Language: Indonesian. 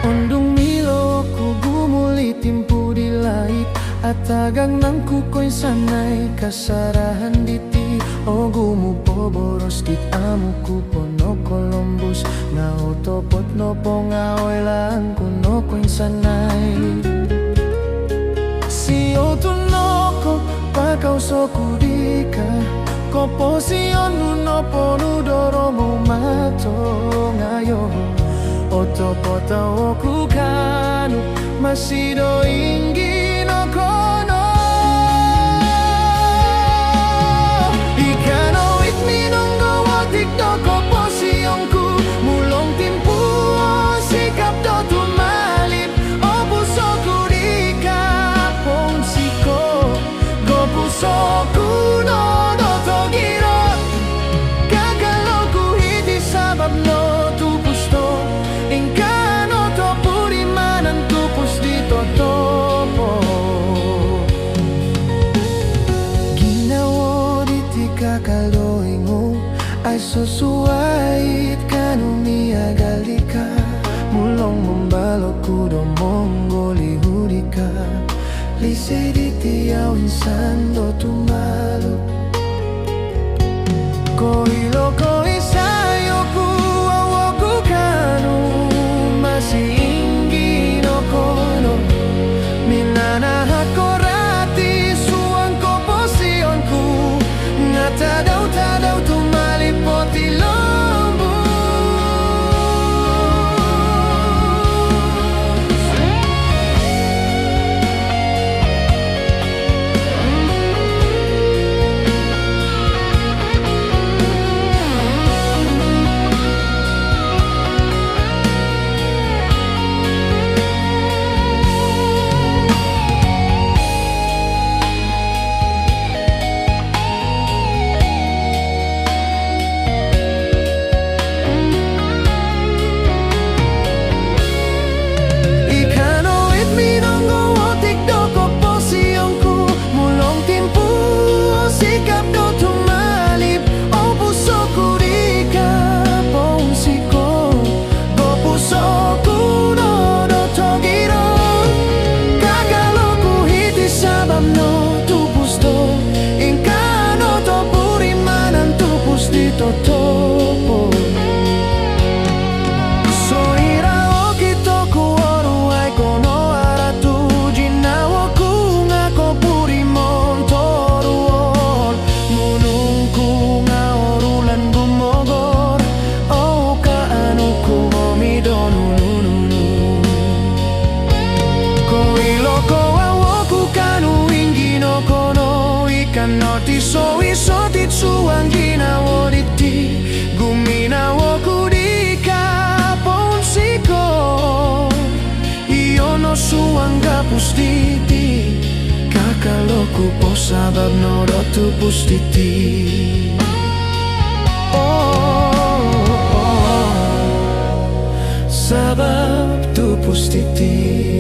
Undung milo ku gumuli timpu di lait atagang nang kukoy sanay kasarahan diti o gumupo boros dit amu ku pono Columbus nga otopot no pongaoy lang kuno koy sanay si otunoko pakaw so kudika kopo si onuno ponudoro mo mato ngayo otopota oku kanu masido ingi no kono ikano it minonggo watik do kopo siyongku mulong timpu sikap do tumalip opusoku di kapong siko gopusoku no do togiro kagaloku hiti sabab no tupusto ingkano to purimanan tupus dito topo ginawo diti kakaloingo ay susuait kanumia galika mulong membalok kudo monggoli hurika lise diti awin sando tumaluk kohilo koi sayo ku awoku kanu masih inggi no kono minana hakorati suang ko posionku ngata tadau tumalipoti lombu topo soira okito kuoru ai kono aratu jinawo kunga ko puri montoruon munungku ngaorulan gumogor o ka anu ku momidonununu ko iloko awoku kanu ingino kono ikan noti so iso titsuang ginawo guminawo ku di kapong siko iyono suang gapustiti kakaloku po sabab no rotu pustiti sabab tu pustiti